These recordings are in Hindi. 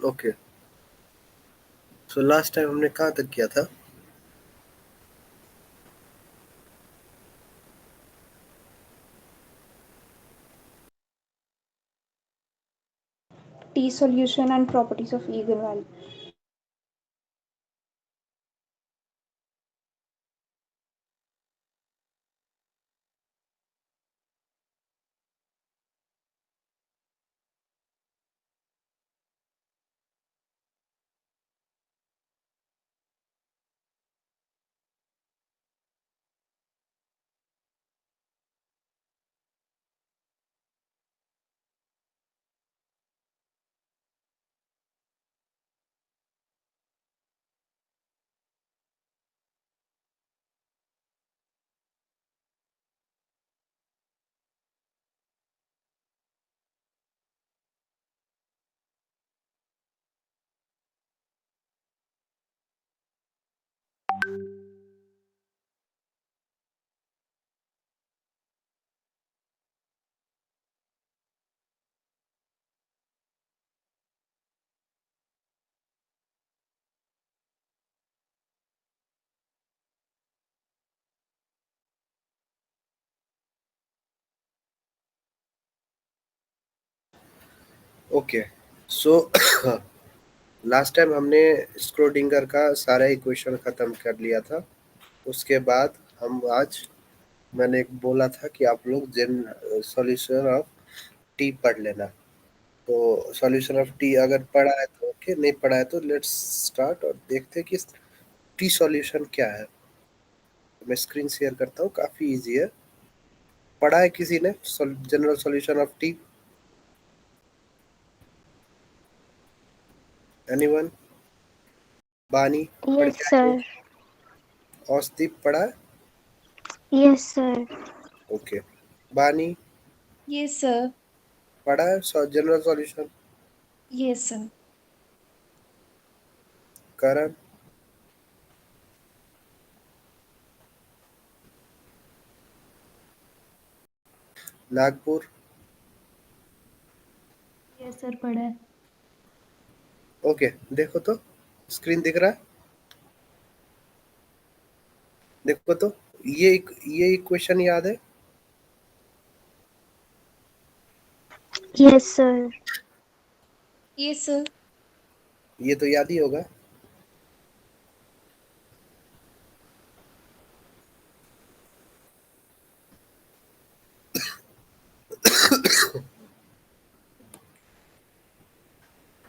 ओके, सो लास्ट टाइम हमने कहाँ तक किया था? T solution and properties of eigenvalue. Okay, so last time हमने स्क्रोडिंगर का सारा इक्वेशन खत्म कर लिया था। उसके बाद हम आज मैंने एक बोला था कि आप लोग जेन सॉल्यूशन ऑफ टी पढ़ लेना। तो सॉल्यूशन ऑफ टी अगर पढ़ा है तो ओके, नहीं पढ़ा है तो लेट्स स्टार्ट और देखते हैं कि टी सॉल्यूशन क्या है। तो मैं स्क्रीन शेयर करता हूँ, काफी इजी है। पढ़ा है किसी ने general solution of T? Anyone? बानी पढ़ Yes, के आई हो? sir. औसदीप पढ़ा है? Yes, sir. ओके, बानी Yes, sir. पढ़ा है जनरल सॉल्यूशन? Yes, sir. करण? नागपुर? Yes, sir. पढ़ा है। ओके, देखो तो स्क्रीन दिख रहा है? देखो तो ये इक्वेशन याद है? Yes, sir. Yes, sir. ये तो याद ही होगा।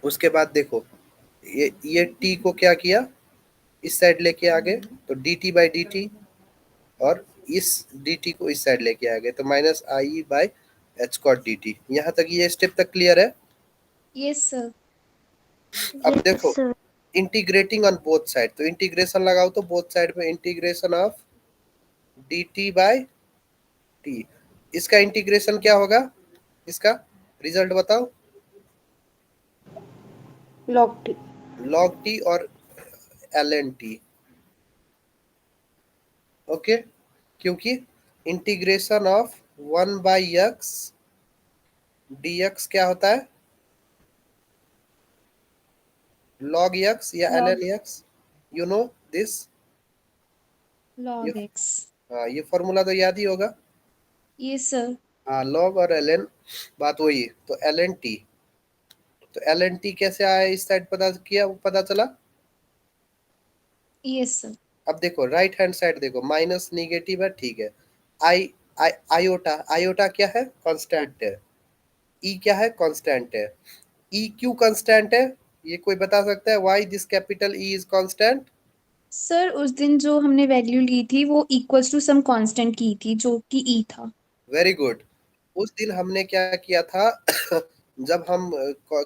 उसके बाद देखो, ये टी को क्या किया, इस साइड लेके आ गए तो D T by D T, और इस डी टी को इस साइड लेके आ गए तो minus I by H cot D T. यहाँ तक ये स्टेप तक क्लियर है? Yes, sir. अब Yes, देखो, sir. Integrating on both side, तो इंटीग्रेशन लगाओ तो बोथ साइड में integration of D T by T. इसका इंटीग्रेशन क्या होगा? इसका रिजल्ट बताओ। Log T. लॉग टी और एल एन टी। ओके, क्योंकि इंटीग्रेशन ऑफ 1/x dx क्या होता है? log x या Log ln x? You know this? ये log x. हाँ, ये फॉर्मूला तो याद ही होगा। Yes, sir. हाँ, log और ln बात वही है। तो ln t, तो ln t कैसे आया इस साइड पता किया, पता चला? Yes, sir. अब देखो राइट हैंड साइड देखो, माइनस निगेटिव है, ठीक है। आई आई आयोटा, आयोटा क्या है? कांस्टेंट है। ई क्या है? कांस्टेंट है। ई क्यों कांस्टेंट है? ये कोई बता सकता है why this capital E is constant? Sir उस दिन जो हमने वैल्यू ली थी वो इक्वल्स टू सम कांस्टेंट की थी जो कि ई था। Very good. उस दिन हमने क्या किया था? जब हम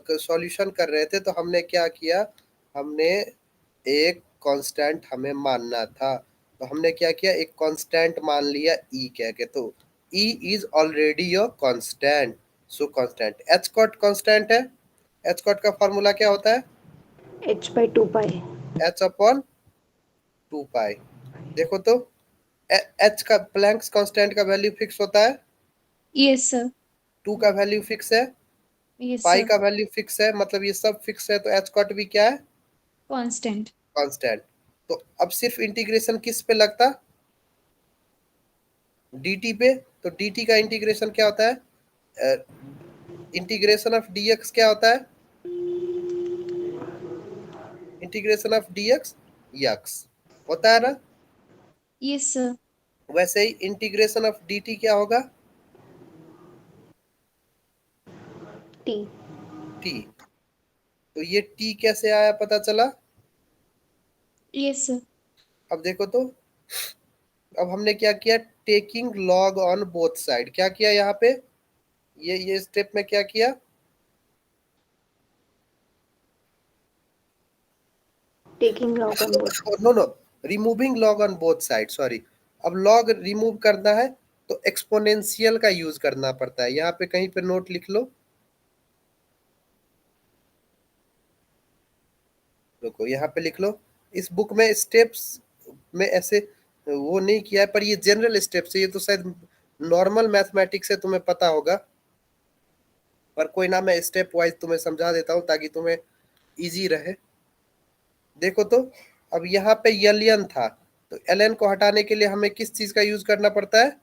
सॉल्यूशन कर रहे थे तो हमने क्या किया, हमने एक कांस्टेंट हमें मानना था, तो हमने क्या किया, एक कांस्टेंट मान लिया ई कह के। तो E is already your constant, so constant H cot constant है। एच कॉट का फॉर्मूला क्या होता है? H by 2 pi. H upon 2 pi. देखो तो, एच का प्लैंक्स कांस्टेंट का वैल्यू फिक्स होता है, यस सर। 2 का वैल्यू फिक्स है, यस पाई सर, का वैल्यू फिक्स है, मतलब ये सब फिक्स है, तो एच कॉट भी क्या है? कांस्टेंट। कांस्टेंट। तो अब सिर्फ इंटीग्रेशन किस पे लगता? dt पे। तो dt का इंटीग्रेशन क्या होता है? इंटीग्रेशन ऑफ dx क्या होता है? इंटीग्रेशन ऑफ dx यक्स होता है ना। यस सर, वैसे ही इंटीग्रेशन ऑफ dt क्या होगा? T. t। तो ये t कैसे आया पता चला? यस सर, अब देखो तो, अब हमने क्या किया? Taking log on both side. क्या किया यहाँ पे? ये स्टेप में क्या किया? Taking log on both. No no, removing log on both side, sorry. अब लॉग रिमूव करना है तो एक्सपोनेंशियल का यूज करना पड़ता है। यहाँ पे कहीं पे नोट लिख लो, रुको यहाँ पे लिख लो। इस बुक में स्टेप्स में ऐसे वो नहीं किया है, पर ये जनरल स्टेप्स है, ये तो शायद नॉर्मल मैथमेटिक्स से तुम्हें पता होगा, पर कोई ना, मैं स्टेप वाइज तुम्हें समझा देता हूँ ताकि तुम्हें इजी रहे। देखो तो, अब यहाँ पे एलियन था, तो एलियन को हटाने के लिए हमें किस चीज का यूज करना पड़ता है?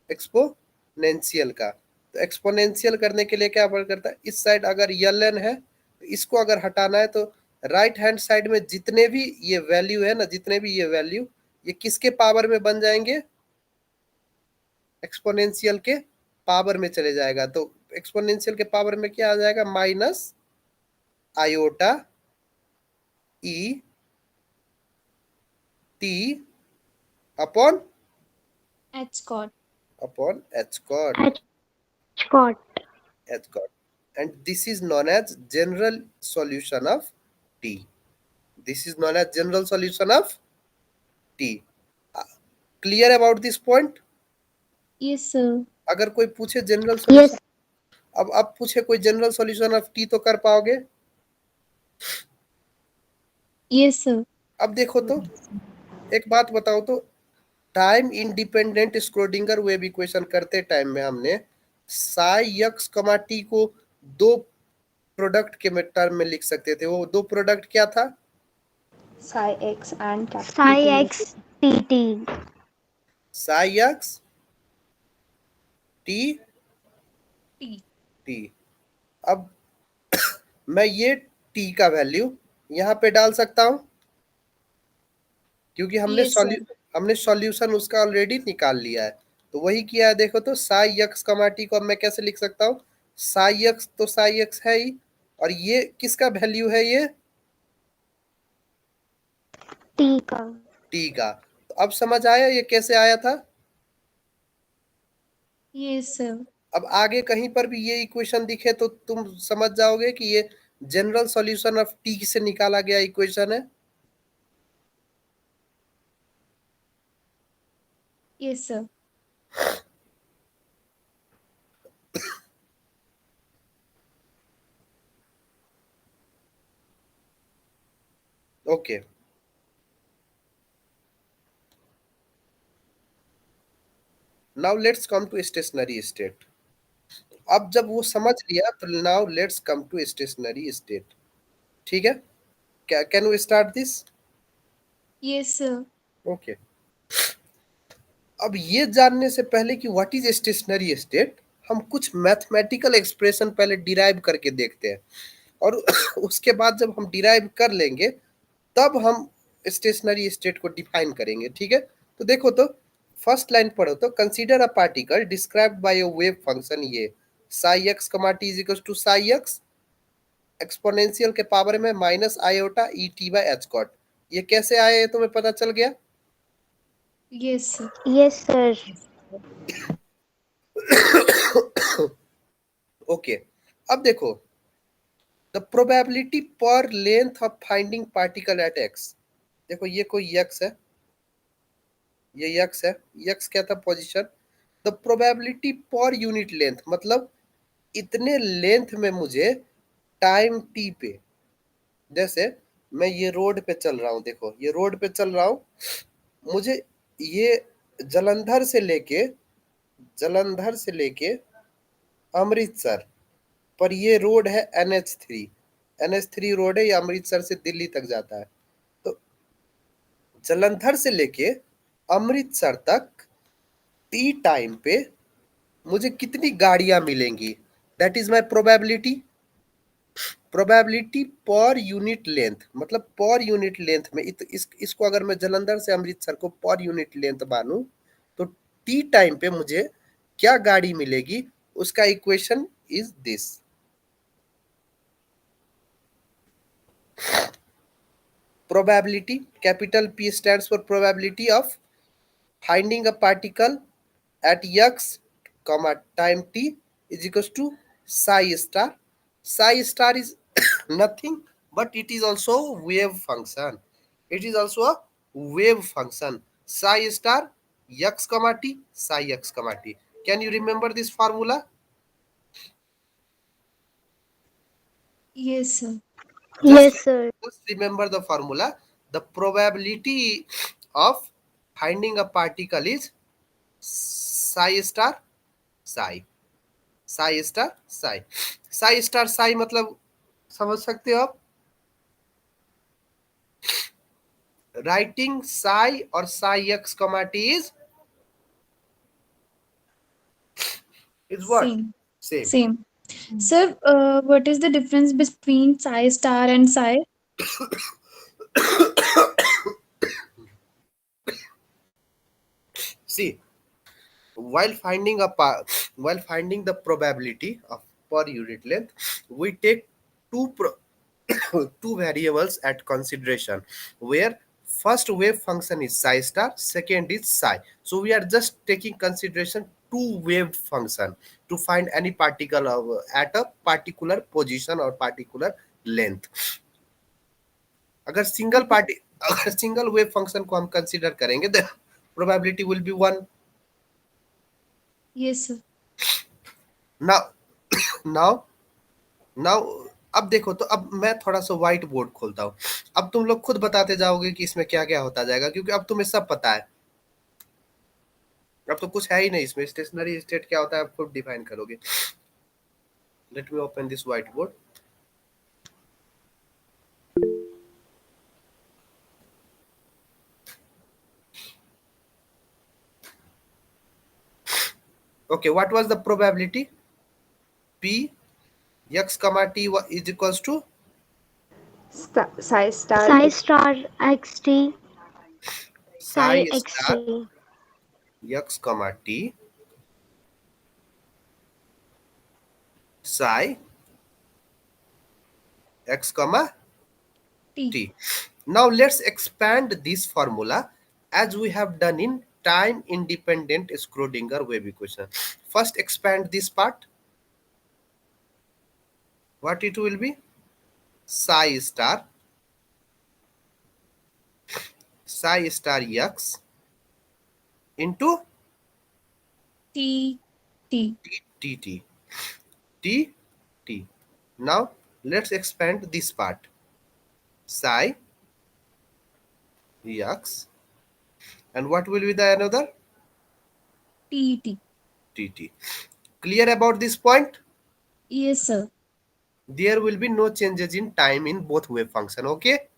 एक्सपोनेंशियल का। तो एक्सपोनेंशियल करने के लिए क्या करता है? इस साइड अगर एलियन है तो इसको अगर हटाना है तो राइट हैंड साइड में जितने भी ये वैल्यू है ना, जितने भी ये वैल्यू, ये किसके पावर में बन जाएंगे? एक्सपोनेंशियल के पावर में चले जाएगा। तो एक्सपोनेंशियल के पावर में क्या आ जाएगा? Minus iota E T upon H cot. H cot. H cot. H cot. And this is known as general solution of T. This is known as general solution of T. Clear about this point? Yes sir, अगर कोई पूछे जनरल Yes. सॉल्यूशन, अब पूछे कोई जनरल सॉल्यूशन ऑफ टी, तो कर पाओगे? यस सर, अब देखो तो, एक बात बताओ तो, time independent Schrödinger wave equation करते टाइम में हमने साई यक्स कमा टी को दो प्रोडक्ट के टर्म में लिख सकते थे। वो दो प्रोडक्ट क्या था? Psi x and capital Psi T. x dt. Sai x T T. T. अब मैं ये टी का वैल्यू यहाँ पे डाल सकता हूँ, क्योंकि यस सर, हमने सॉल्यूशन उसका ऑलरेडी निकाल लिया है। तो वही किया है। देखो तो, साई यक्स कमा टी को अब मैं कैसे लिख सकता हूँ? साई यक्स तो साई यक्स है ही, और ये किसका वैल्यू है? ये T का. टी का। तो अब समझ आया ये कैसे आया था? यस सर, अब आगे कहीं पर भी ये इक्वेशन दिखे तो तुम समझ जाओगे कि ये जनरल सॉल्यूशन ऑफ टी से निकाला गया इक्वेशन है। Yes sir, okay, now let's come to stationary state. अब जब वो समझ लिया तो now let's come to stationary state. ठीक है, can we start this? Yes sir, okay. अब ये जानने से पहले कि व्हाट इज स्टेशनरी स्टेट, हम कुछ मैथमेटिकल एक्सप्रेशन पहले डिराइव करके देखते हैं, और उसके बाद जब हम डिराइव कर लेंगे तब हम स्टेशनरी स्टेट को डिफाइन करेंगे। ठीक है, तो देखो तो, फर्स्ट लाइन पढ़ो तो, consider a particle described by a wave function ये psi X comma T is equal to psi X exponential के पावर में minus iota E T by H cot. ये कैसे आया, ये तुम्हें पता चल गया? Yes sir, Yes, sir. Okay, अब देखो, the probability per length of finding particle at X. देखो ये कोई यक्स है, ये यक्स है, यक्स क्या था? Position. The probability per unit length, मतलब इतने लेंथ में मुझे टाइम टी पे, जैसे मैं ये रोड पे चल रहा हूँ, देखो ये रोड पे चल रहा हूँ, मुझे ये जलंधर से लेके अमृतसर पर ये रोड है NH3, NH3 रोड है, ये अमृतसर से दिल्ली तक जाता है। तो जलंधर से लेके अमृतसर तक टी टाइम पे मुझे कितनी गाड़ियां मिलेंगी, that is my probability. Probability per unit length, मतलब पर यूनिट लेंथ में इसको अगर मैं जलंधर से अमृतसर को पर यूनिट लेंथ मानूं तो टी टाइम पे मुझे क्या गाड़ी मिलेगी, उसका equation is this. Probability, capital P stands for probability of finding a particle at x comma time t is equals to psi star. Psi star is nothing but it is also wave function. It is also a wave function. Psi star x comma t, psi x comma t. Can you remember this formula? Yes, sir. Yes, sir. Just remember the formula. The probability of finding a particle is psi star psi, psi star psi, psi star psi मतलब समझ सकते हो आप। राइटिंग psi और psi x comma t is what? Same. Same. Same. Sir, what is the difference between psi star and psi? See, while finding the probability of per unit length, we take two two variables at consideration, where first wave function is psi star, second is psi. So we are just taking consideration two wave function to find any particle at a particular position or particular length. अगर सिंगल वेव फंक्शन को हम कंसीडर करेंगे तो probability will be 1। Yes, sir. Now now now अब देखो, तो अब मैं थोड़ा सा व्हाइट बोर्ड खोलता हूँ। अब तुम लोग खुद बताते जाओगे कि इसमें क्या क्या होता जाएगा, क्योंकि अब तुम्हें सब पता है। अब तो कुछ है ही नहीं इसमें, स्टेशनरी स्टेट क्या होता है आप खुद डिफाइन करोगे। Let me open this white board. Okay, what was the probability? P x comma t is equals to Psi star Psi X. star xt. psi Psi star xt. x comma t psi x comma T. t. Now let's expand this formula as we have done in time independent Schrodinger wave equation. First expand this part. What it will be? Psi star x into T. T. t t t t. Now let's expand this part. Psi x, and what will be the another? T. T. T. Clear about this point? Yes, sir. There will be no changes in time in both wave function. Okay.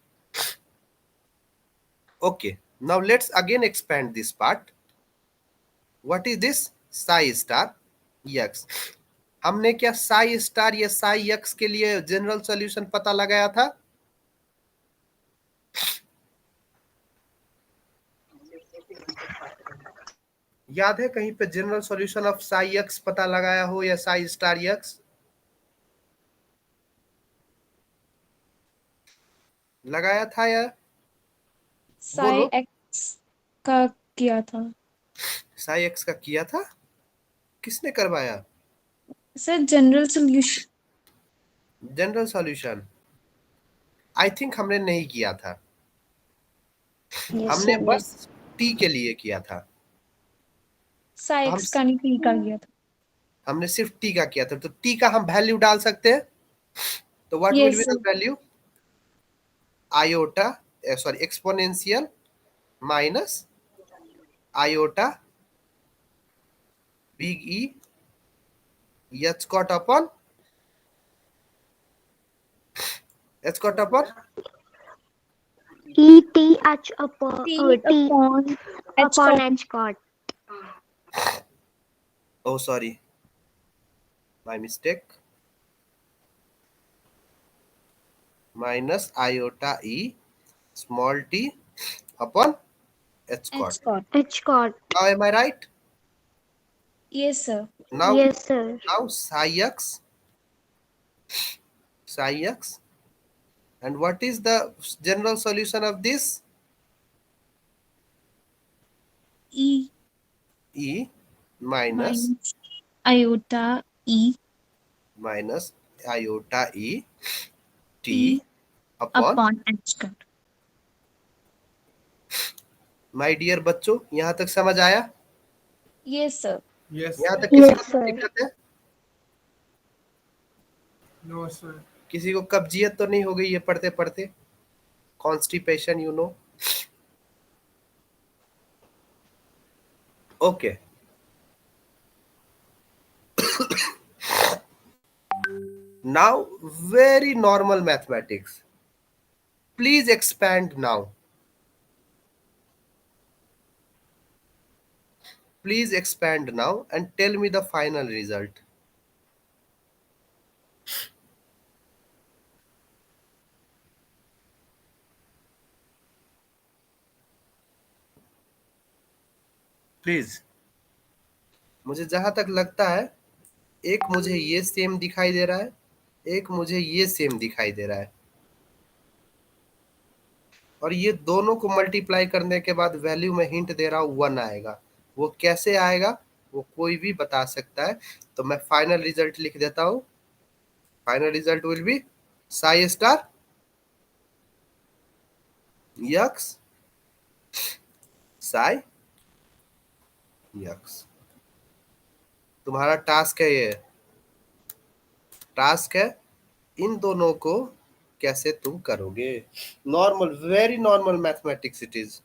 Okay, now let's again expand this part. What is this? Psi star x. हमने क्या psi स्टार या psi x के लिए जनरल सॉल्यूशन पता लगाया था? याद है कहीं पे general solution of psi x पता लगाया हो या psi स्टार x? लगाया था या? Psi x का किया था। psi x का किया था? किसने करवाया? Sir general solution. General solution I think हमने नहीं किया था। Yes, हमने sir, बस t के लिए किया था। psi x का नहीं T का किया था। हमने सिर्फ t का किया था, तो t का हम वैल्यू डाल सकते हैं। तो what will Yes, be the sir. Value? Iota sorry exponential minus iota big E H cot upon H cot upon ETH upon T T upon H upon cot. H cot. oh sorry, my mistake, minus iota e small t upon H cot. H cot. H cot. Now am I right? Yes, sir. Now Yes, sir. psi x, and what is the general solution of this? E E minus minus iota E minus iota e t T upon, upon H cot. My dear बच्चों, यहाँ तक समझ आया? Yes, sir. Yes, यहाँ sir. तक किसी Yes, को sir. दिक्कत है? No, sir. किसी को कब्जियत तो नहीं हो गई ये पढ़ते पढ़ते? Constipation, you know? Okay, now very normal mathematics. Please expand now. Please expand now and tell me the final result. Please, मुझे जहां तक लगता है एक मुझे ये सेम दिखाई दे रहा है, एक मुझे ये सेम दिखाई दे रहा है, और ये दोनों को मल्टीप्लाई करने के बाद वैल्यू में हिंट दे रहा हूं 1 आएगा। वो कैसे आएगा वो कोई भी बता सकता है, तो मैं फाइनल रिजल्ट लिख देता हूं। Final result will be Sai star x Sai x. तुम्हारा टास्क है, ये टास्क है, इन दोनों को कैसे तुम करोगे। Normal, very normal mathematics it is.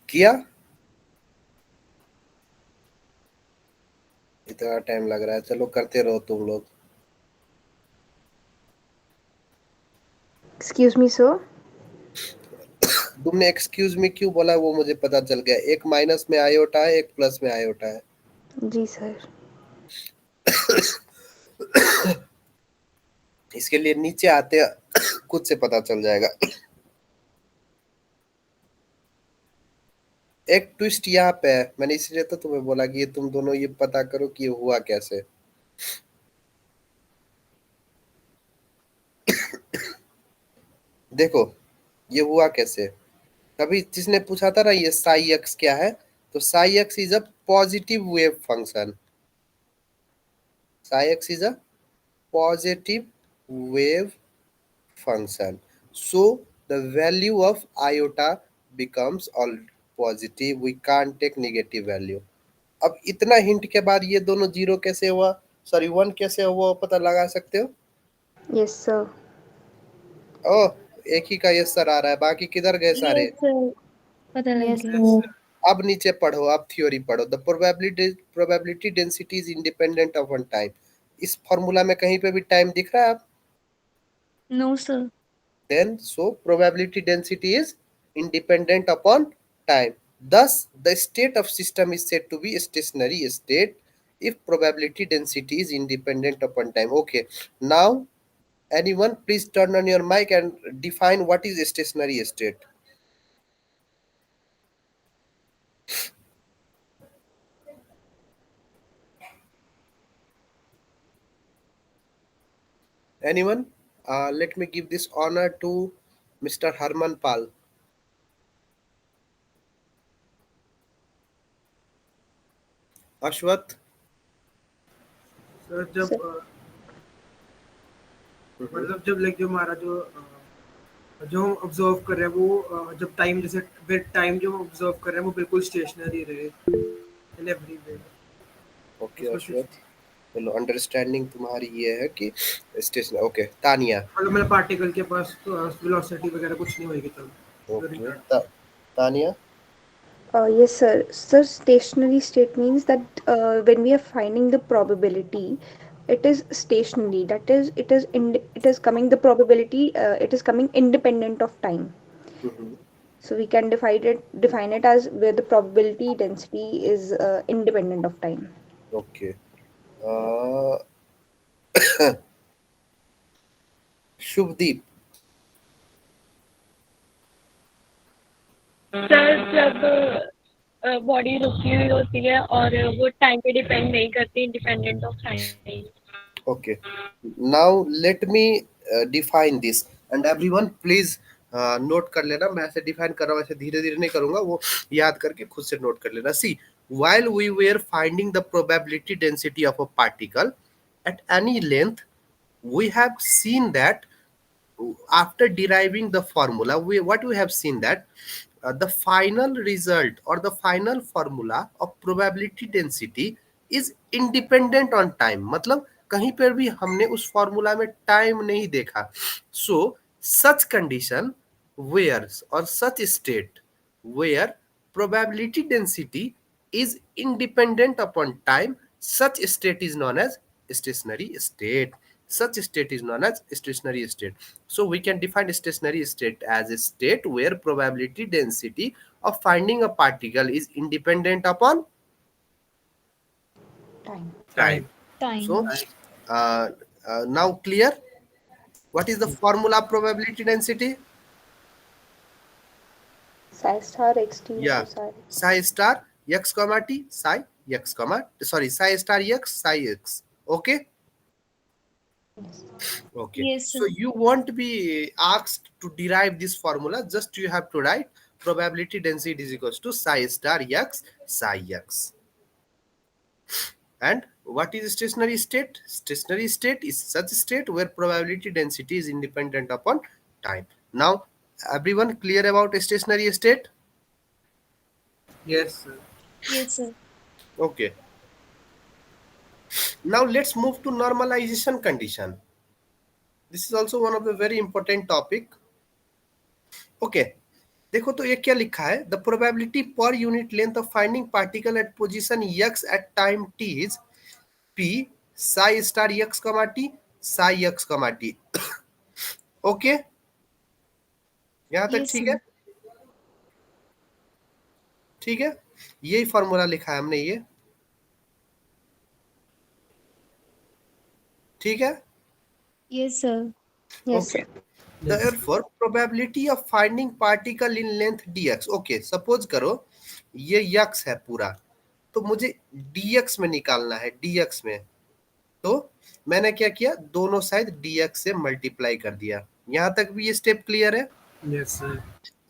किया? इतना टाइम लग रहा है, चलो करते रहो तुम लोग। Excuse me, sir. तुमने एक्सक्यूज मी क्यों बोला वो मुझे पता चल गया। एक माइनस में आयोटा है, एक प्लस में आयोटा है। जी सर। इसके लिए नीचे आते खुद से पता चल जाएगा। एक ट्विस्ट यहाँ पे है, मैंने इसलिए तो तुम्हें बोला कि ये तुम दोनों ये पता करो कि ये हुआ कैसे। देखो ये हुआ कैसे। कभी जिसने पूछा था ना ये साई एक्स क्या है, तो Sai x is a positive wave function. Sai x is a positive wave function. So the value of iota becomes all positive. We can't take negative value. अब इतना हिंट के बाद ये दोनों जीरो कैसे हुआ, सॉरी वन कैसे हुआ पता लगा सकते हो? Yes sir. ओह, एक ही का यस सर आ रहा है, बाकी किधर गए सारे? यस सर, पता लग Yes गया। sir. अब नीचे पढ़ो, अब थ्योरी पढ़ो। The probability density is independent of one time. इस फॉर्मूला में कहीं पे भी टाइम दिख रहा है आप? No sir. Then so probability density is independent upon time. Thus the state of system is said to be a stationary state if probability density is independent upon time. Okay, now anyone please turn on your mic and define what is a stationary state. Anyone? Let me give this honor to Mr. Harman Pal. Ashwath. Sir जब Sir. मतलब जब लाइक जो हमारा जो हम ऑब्जर्व कर रहे हैं वो जब टाइम जैसे विद टाइम जो हम ऑब्जर्व कर रहे हैं वो बिल्कुल स्टेशनरी रहे in every way. Okay Ashwath, चलो अंडरस्टैंडिंग तुम्हारी ये है कि स्टेशन। ओके तानिया। मतलब पार्टिकल के पास वेलोसिटी वगैरह कुछ नहीं होगी तब। Okay Tania. Yes sir. Sir, stationary state means that when we are finding the probability, it is stationary. That is, it is coming the probability. It is coming independent of time. So we can define it as where the probability density is independent of time. Okay Shubhdeep. Sir जब बॉडी रुकी हुई होती है और वो टाइम पे डिपेंड नहीं करती, independent of time. Okay now let me define this and everyone please note कर लेना। मैं ऐसे डिफाइन कर रहा हूँ, ऐसे धीरे धीरे नहीं करूंगा, वो याद करके खुद से नोट कर लेना। सी while we were finding the probability density of a particle at any length, we have seen that after deriving the formula we have seen that the final result or the final formula of probability density is independent on time। मतलब कहीं पर भी हमने उस फॉर्मूला में टाइम नहीं देखा। So such condition where or such state where probability density is independent upon time, such state is known as stationary state। Such state is known as stationary state. So we can define stationary state as a state where probability density of finding a particle is independent upon Time. time. Time. So now clear what is the formula of probability density? Psi star xt Yeah, into psi. psi star x comma t psi x comma sorry psi star x psi x. Okay. Okay. Yes, So sir. you won't be asked to derive this formula. Just you have to write probability density is equals to psi star x psi x. And what is stationary state? Stationary state is such state where probability density is independent upon time. Now, everyone clear about stationary state? Yes sir. Yes sir. Okay. Now let's move to normalization condition. This is also one of the very important topic. Okay. देखो तो ये क्या लिखा है, the probability per unit length of finding particle at position x at time t is p psi star x, t psi x, t। Okay, यहां तक Yes, ठीक sir. है? ठीक है, यही फॉर्मूला लिखा है हमने ये, ठीक है? Yes, sir. Yes, Okay. sir. Therefore, probability of finding particle in length dx. Okay, suppose करो ये x है पूरा, तो मुझे dx में निकालना है, dx में। तो मैंने क्या किया, दोनों साइड dx से मल्टीप्लाई कर दिया। यहां तक भी ये स्टेप क्लियर है? Yes sir.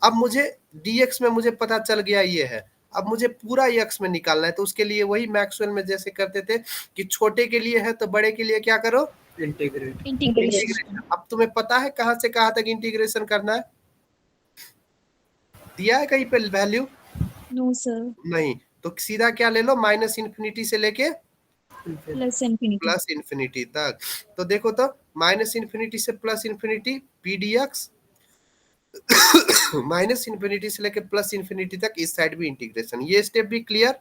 अब मुझे dx में मुझे पता चल गया ये है, अब मुझे पूरा x में निकालना है, तो उसके लिए वही मैक्सवेल में जैसे करते थे कि छोटे के लिए है तो बड़े के लिए क्या करो, इंटीग्रेट। Integration. अब तुम्हें पता है कहां से कहां तक इंटीग्रेशन करना है? दिया है कहीं पे वैल्यू? No, sir. नहीं, तो सीधा क्या ले लो, माइनस इन्फिनिटी से लेके Plus infinity. प्लस इन्फिनिटी तक। तो देखो तो माइनस इन्फिनिटी से plus infinity P D x, minus infinity से लेके प्लस इन्फिनिटी तक, इस साइड भी इंटीग्रेशन। ये स्टेप भी क्लियर?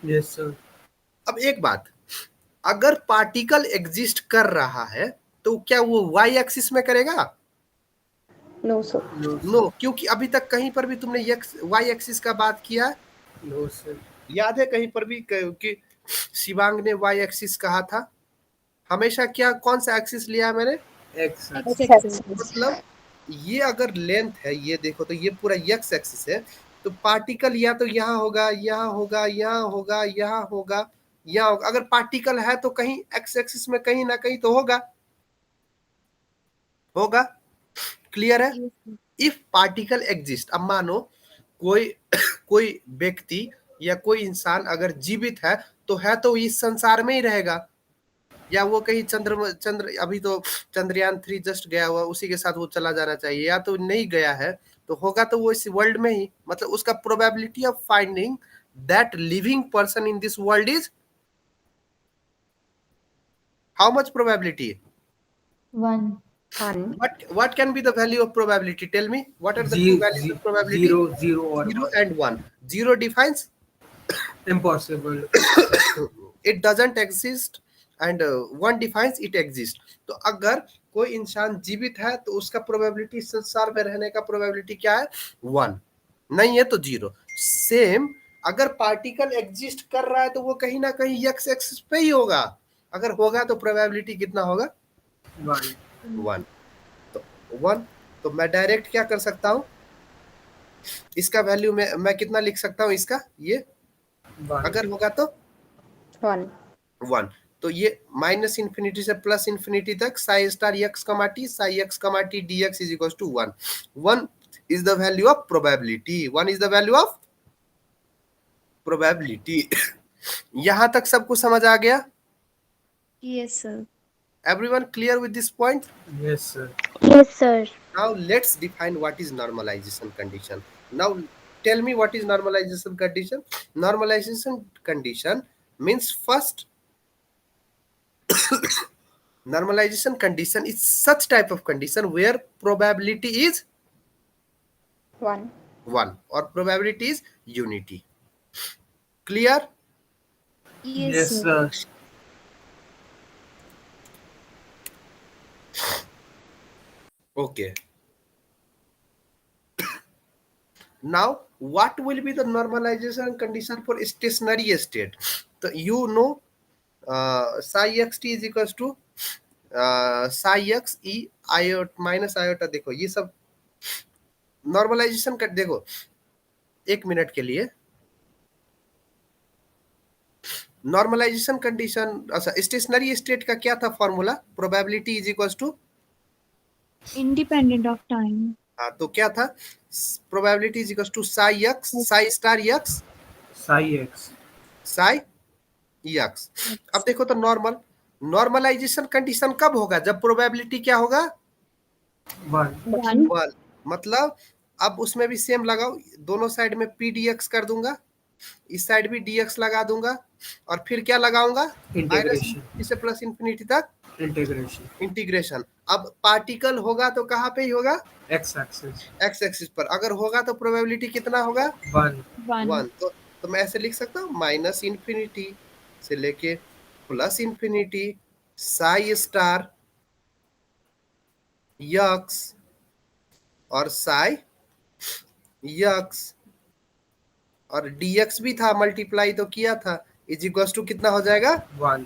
Yes sir. अब एक बात, अगर पार्टिकल एग्जिस्ट कर रहा है तो क्या वो वाई एक्सिस में करेगा? No, sir. नो, क्योंकि अभी तक कहीं पर भी तुमने वाई एक्सिस का बात किया है? No sir. याद है कहीं पर भी कि शिवांग ने वाई एक्सिस कहा था? हमेशा क्या, कौन सा एक्सिस लिया है मैंने? X X-axis. मतलब ये अगर लेंथ है, ये देखो तो ये पूरा x एक्सिस है, तो पार्टिकल या तो यहाँ होगा, यहाँ होगा, यहाँ होगा, यहाँ होगा, यहाँ होगा। अगर पार्टिकल है तो कहीं x एक्सिस में कहीं ना कहीं तो होगा, होगा। क्लियर है? Yes, sir. If particle exist, अब मानो कोई कोई व्यक्ति या कोई इंसान अगर जीवित है तो इस संसार में ही रहेगा, या वो कहीं चंद्र अभी तो चंद्रयान 3 जस्ट गया हुआ, उसी के साथ वो चला जाना चाहिए, या तो नहीं गया है तो होगा तो वो इस वर्ल्ड में ही, मतलब उसका probability of finding that living person in this world is how much probability? 1. 1. What can be the value of probability? Tell me, what are the two values of probability? 0 or 0 and 1. 0 defines impossible. it doesn't exist and 1 defines it exists. तो अगर कोई इंसान जीवित है तो उसका प्रोबेबिलिटी, संसार में रहने का प्रोबेबिलिटी क्या है? 1, नहीं है तो 0। सेम अगर पार्टिकल एग्जिस्ट कर रहा है तो वो कहीं ना कहीं x एक्सिस पे ही होगा, अगर होगा तो प्रोबेबिलिटी कितना होगा? 1। तो 1, तो मैं डायरेक्ट क्या कर सकता हूं, इसका वैल्यू में मैं कितना लिख सकता हूं इसका, ये अगर होगा तो 1. तो ये माइनस इन्फिनिटी से प्लस इन्फिनिटी तक psi star x, t psi x, t dx is equal to 1। 1 is the value of probability, 1 is the value of probability. यहां तक सबको समझ आ गया? Yes, sir. Everyone clear with this point? Yes sir. Yes, sir. Now let's define what is normalization condition. Now tell me what is normalization condition. Normalization condition means first normalization condition is such type of condition where probability is 1. 1 or probability is unity. Clear? Yes, sir. sir. Okay. Now what will be the normalization condition for stationary state? So you know psi xt is equals to psi x e iota minus iota। देखो ये सब नॉर्मलाइजेशन कर, देखो एक मिनट के लिए, नॉर्मलाइजेशन कंडीशन, अच्छा स्टेशनरी स्टेट का क्या था formula? Probability is equals to Independent of time. हाँ, तो क्या था? Probability is equals to psi x, psi star x, Psi x. Psi x. अब देखो तो नॉर्मलाइजेशन कंडीशन कब होगा? जब प्रोबेबिलिटी क्या होगा? 1. 1। मतलब अब उसमें भी सेम लगाओ, दोनों साइड में पी डी एक्स कर दूंगा, इस साइड भी dx लगा दूंगा और फिर क्या लगाऊंगा, इंटीग्रेशन से प्लस इंफिनिटी तक इंटीग्रेशन इंटीग्रेशन। अब पार्टिकल होगा तो कहाँ पे ही होगा, एक्स एक्सिस एक्स एक्सिस पर। अगर होगा तो प्रोबेबिलिटी कितना होगा, 1 1। तो मैं ऐसे लिख सकता हूँ माइनस इंफिनिटी से लेके plus infinity Sai star x और साई यक्स और dx भी था, मल्टीप्लाई तो किया था, इज इक्वल्स टू कितना हो जाएगा, 1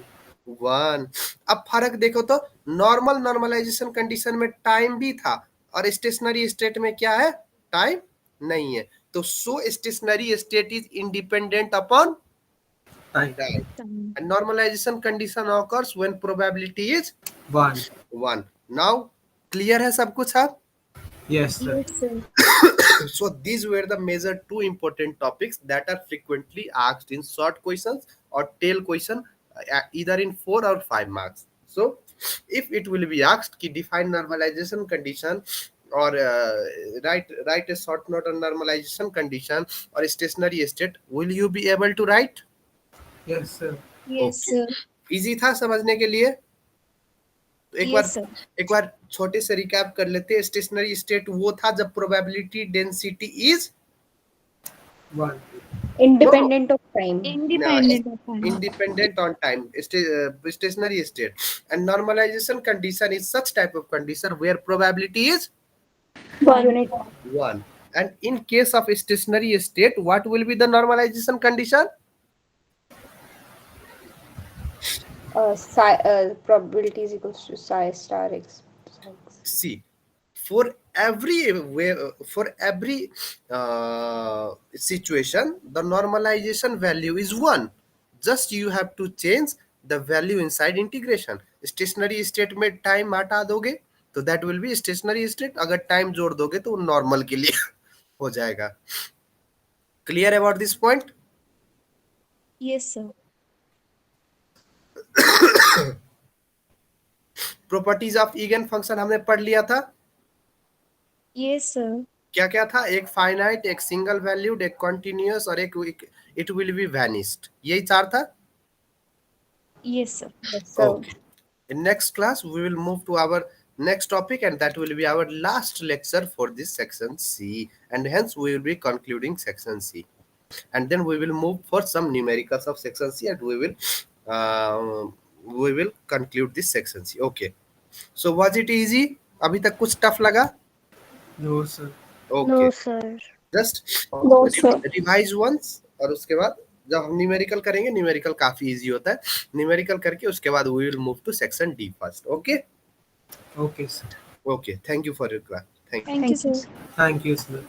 1। अब फर्क देखो तो नॉर्मल नॉर्मलाइजेशन कंडीशन में टाइम भी था और स्टेशनरी स्टेट में क्या है, टाइम नहीं है। तो so stationary state is independent upon time time and normalization condition occurs when probability is 1 1. now clear है सब कुछ आप? yes sir Yes, sir. So these were the major two important topics that are frequently asked in short questions or tail question, either in 4 or 5 marks. So if it will be asked ki define normalization condition or write a short note on normalization condition or stationary state, will you be able to write? yes sir Yes, Okay. sir. Easy था समझने के लिए? तो Yes, sir. एक बार छोटे से रिकैप कर लेते हैं। स्टेशनरी स्टेट वो था जब probability density is 1 Independent of time. Independent of time. independent on time, stationary state. And normalization condition is such type of condition where probability is Unit 1. And in case of stationary state, what will be the normalization condition? probability is equals to psi star x. See, for every situation the normalization value is 1. just you have to change the value inside integration. stationary state में time हटा दोगे तो that will be stationary state, अगर time जोड़ दोगे तो normal के लिए हो जाएगा। clear about this point? Yes, sir. properties of eigen function हमने पढ़ लिया था। Yes, sir. क्या क्या था, एक फाइनाइट, एक सिंगल वैल्यूड, एक कॉन्टिन्यूअस और एक इट विल बी वैनिस्ड, यही चार था। Yes, sir. So Okay. In next class we will move to our next topic and that will be our last lecture for this section C, and hence we will be concluding section C, and then we will move for some numericals of section C and we will conclude this section C. Okay, so was it easy? अभी तक कुछ टफ लगा? no sir Okay. No, sir. Just No, sir. Revise once और उसके बाद जब हम न्यूमेरिकल करेंगे, न्यूमेरिकल काफी इजी होता है, न्यूमेरिकल करके उसके बाद we will move to section D first. Okay okay sir okay, thank you for your class, thank you. Thank you, sir. thank you sir